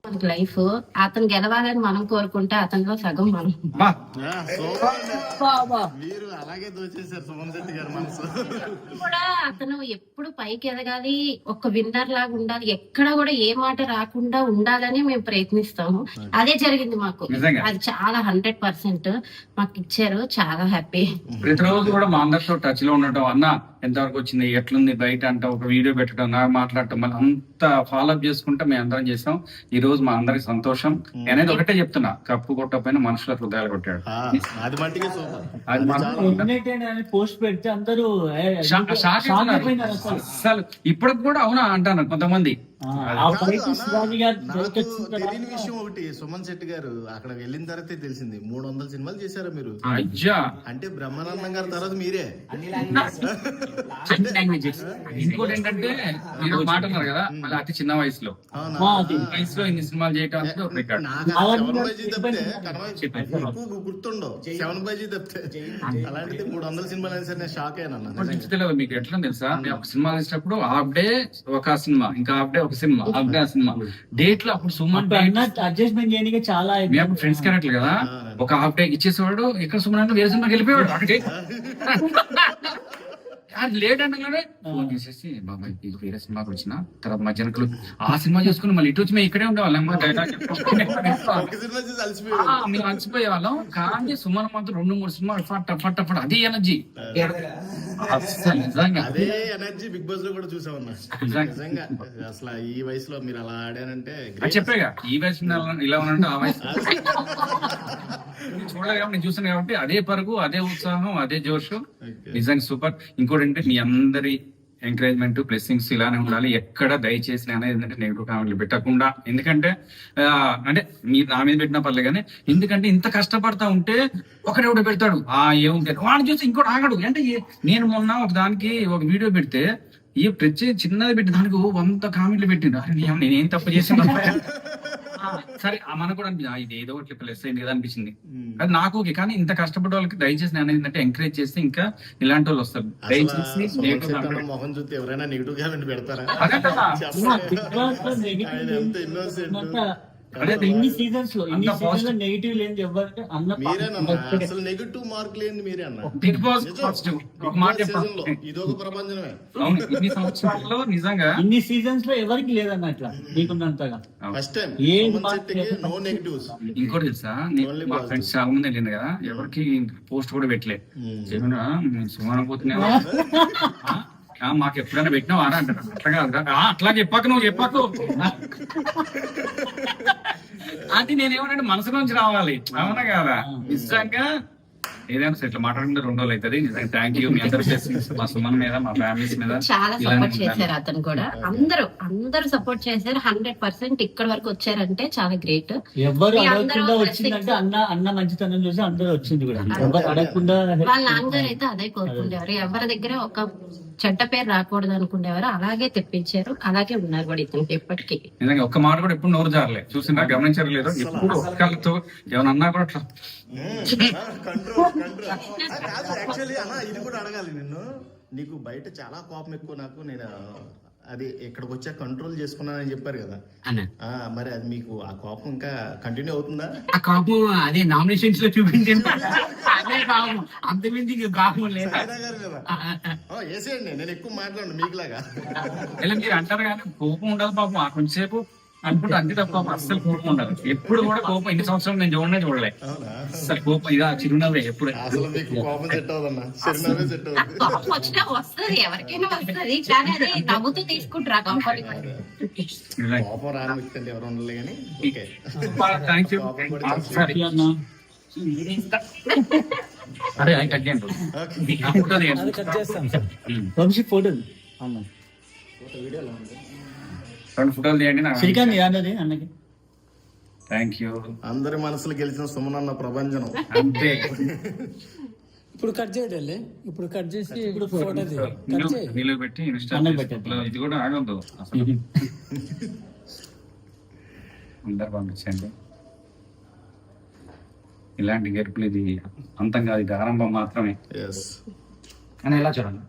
మనకి లైఫ్ అతను గెలవాలని మనం కోరుకుంటే అతనిలో సగం మనం మీరు అలాగే దోచేశారు సుమన్ శెట్టి గారు మనసు కూడా. అతను ఎప్పుడు పైకి ఎదగాలి, ఒక విన్నర్ లాగా ఉండాలి, ఎక్కడ కూడా ఏ మాట రాకుండా ఉండాలని మేము ప్రయత్నిస్తాము. అదే జరిగింది మాకు. అది చాలా 100% మాకు ఇచ్చారు. చాలా హ్యాపీ. ప్రతిరోజు కూడా మా అందరితో టచ్ లో ఉండటం, అన్న ఎంతవరకు వచ్చింది, ఎట్లుంది బయట అంట ఒక వీడియో పెట్టడం, నాకు మాట్లాడటం, మళ్ళీ అంత ఫాలో అప్ చేసుకుంటే మేము అందరం చేసాం. ఈ రోజు మా అందరికి సంతోషం. నేనేది ఒకటే చెప్తున్నా, కప్పు కొట్టకపోయినా మనుషుల హృదయాలు కొట్టాడు. పోస్ట్ పెడితే అందరూ అసలు ఇప్పటికి కూడా అవునా అంటాను కొంతమంది. తెలియని విషయం ఒకటి, సుమన్ శెట్టి గారు అక్కడ వెళ్ళిన తర్వాత తెలిసింది 300 సినిమాలు చేశారు మీరు. అంటే బ్రహ్మానందం గారి తర్వాత మీరే. ఇంకోటి ఏంటంటే మీరు మాట అన్నారు కదా, మళ్ళీ అతి చిన్న వయసులో ఇన్ని సినిమాలు చేయటం గుర్తుండవు. 7 బైజీ తప్పితే అలాంటిది 300 సినిమాలు అయినా సరే నేను షాక్ అయ్యాను. తెలియదు మీకు ఎట్లా తెలుసా, నేను ఒక సినిమా తీసినప్పుడు హాఫ్ డే ఒక సినిమా, ఇంకా హాఫ్ డే ఒక సినిమా, హాఫ్ డే ఆ సినిమా డేట్ లో. అప్పుడు సుమన్ అడ్జస్ట్మెంట్ చేయడానికి చాలా అప్పుడు ఫ్రెండ్స్ క్యారెక్టర్ కదా, ఒక హాఫ్ డే ఇచ్చేసేవాడు. ఇక్కడ సుమన్ వేరే సినిమాకి వెళ్ళిపోయాడు. అక్కడికి అది లేట్ అంటే ఫోన్ చేసేసి, బాబాయ్ వేరే సినిమాకి వచ్చిన తర్వాత మా జనకులు ఆ సినిమా చేసుకుని మళ్ళీ ఇటు వచ్చి మేము ఇక్కడే ఉండేవాళ్ళం. మేము అలసిపోయే వాళ్ళం. కానీ సుమన్ మాత్రం 2-3 సినిమాలు ఫట్ అదే ఎనర్జీ. అదే ఎనర్జీ బిగ్ బాస్ లో కూడా చూసామన్నా. నిజంగా అసలు ఈ వయసులో మీరు అలా ఆడారంటే చెప్పేగా, ఈ వయసు ఇలా ఉన్నట్టు ఆ వయసు చూడలే కాబట్టి నేను చూసాను కాబట్టి అదే పరుగు, అదే ఉత్సాహం, అదే జోష్. నిజంగా సూపర్. ఇంకోటి అంటే మీ అందరి ఎంకరేజ్మెంట్, బ్లెస్సింగ్స్ ఇలానే ఉండాలి. ఎక్కడ దయచేసి అనేది ఏంటంటే నెగిటివ్ కామెంట్లు పెట్టకుండా. ఎందుకంటే అంటే మీరు నా మీద పెట్టినా పర్లేదు, కానీ ఎందుకంటే ఇంత కష్టపడతా ఉంటే ఒకడెవడో పెడతాడు ఏముంటే వాడిని చూసి ఇంకోటి ఆగడు. అంటే నేను మొన్న ఒక దానికి ఒక వీడియో పెడితే ఈ ప్రతి చిన్నది పెట్టి దానికి 100 కామెంట్లు పెట్టిండు. అరే నేనేం తప్పు చేసాను సరే మనకు కూడా అనిపించింది ఇది ఏదో ఒకటి ప్లస్ అయింది కదా అనిపించింది. అది నాకు ఓకే. కానీ ఇంత కష్టపడే వాళ్ళకి దయచేసి నేను ఏంటంటే ఎంకరేజ్ చేస్తే ఇంకా ఇలాంటి వాళ్ళు వస్తారు. దయచేసి మొహం చూస్తే ఎవరైనా నెగిటివ్ కామెంట్ పెడతారా? ఇన్ని సీజన్స్ లో నెగిటివ్ లేని అసలు నెగిటివ్ మార్క్ లేని మీరే అన్న. బిగ్ బాస్ ఇదొక ప్రపంచమే. ఇన్ని సంవత్సరాల్లో నిజంగా ఇన్ని సీజన్స్ లో ఎవరికి లేదన్న అట్లా మీకున్నంతగా ఫస్ట్ టైం నో నెగిటివ్స్. ఇంకోటి తెలుసా, మా ఫ్రెండ్స్ చాలా మంది వెళ్ళింది కదా, ఎవరికి పోస్ట్ కూడా పెట్టలేదు. సుమారు పోతున్నాయి మాకు ఎప్పుడైనా పెట్టినావు ఆరా అంటారు. అట్లా కాదు, అట్లా చెప్పాక నువ్వు చెప్పాకు. అది నేనేమంటే మనసు నుంచి రావాలి, అవునా కదా. నిజంగా ఏదైనా సరే ఇట్లా మాట్లాడుకుంటే 2 రోజులు అవుతుంది. నిజంగా థ్యాంక్ యూ. మీ అందరి బ్లెస్సింగ్స్ మా సుమన్ మీద, మా ఫ్యామిలీస్ మీద చాలా సపోర్ట్ చేశారు. అతను కూడా అందరూ సపోర్ట్ చేశారు. 100% ఇక్కడ వరకు వచ్చారంటే చాలా గ్రేట్. ఎవరు అడగకుండా వచ్చిందంటే అన్న మంచితనం చూసి అందరూ వచ్చింది కూడా. ఎవరు అడగకుండా వాళ్ళ నాన్నగారు అయితే అదే కోరుకునేవారు. ఎవరి దగ్గర ఒక చెడ్డ పేరు రాకూడదు అనుకునేవారు. అలాగే తెప్పించారు, అలాగే ఉన్నారు కూడా ఇతనికి ఎప్పటికీ. నిజంగా ఒక్క మాట కూడా ఎప్పుడు నోరు జారలే. చూసినా గమనించలేదు, ఎప్పుడు ఒక్కళ్ళతో ఏమన్నా కూడా అట్లా యాక్చువల్లీ అన్న ఇది కూడా అడగాలి నిన్ను. నీకు బయట చాలా కోపం ఎక్కువ. నాకు నేను అది ఇక్కడికి వచ్చా కంట్రోల్ చేసుకున్నానని చెప్పారు కదా మరి అది మీకు ఆ కోపం ఇంకా కంటిన్యూ అవుతుందా? ఆ కోపం అదే నామినేషన్స్ లో చూపించండి. అంతమించి కోపం లేదు. వేసేయండి, నేను ఎక్కువ మాట్లాడు మీకులాగా. మీరు అంటారు కానీ కోపం ఉండదు పాపం. కొంచెంసేపు అనుకుంటే అంతే తప్ప అస్సలు కోపం ఉండదు. ఎప్పుడు కూడా కోపం ఇన్ని సంవత్సరాలు నేను చూడలే. అసలు కోపం ఇదా చిరునవ్వే ఎప్పుడు. కోపం సెట్ అవుదన్నా, చిరునవ్వే సెట్ అవుతుంది. కోపం వచ్చినా వస్తుంది, ఎవరికైనా వస్తుంది. కానీ అది నవ్వుతూ తీసుకుంటారా కంఫర్ట్. కోపం రాని వ్యక్తి అంటే ఎవరు ఉండలే కానీ థ్యాంక్ యూ. అరే కట్ చేయండి. ఫోటో 2 ఫోటోలు తీయండి. అన్నకి థ్యాంక్ యూ. అందరి మనసులు గెలిచిన సుమన్ అన్న ప్రభంజనం అంతే. ఇప్పుడు కట్ చేయాలి. ఇప్పుడు కట్ చేసి ఇప్పుడు ఫోటో నీళ్ళు పెట్టి ఇన్స్టా ఇది కూడా ఆగొద్దు అసలు. అందరు పంపించండి. ఇలాంటి గెలుపులు ఇది అంతం కాదు, ఇది ఆరంభం మాత్రమే అని ఎలా చూడండి.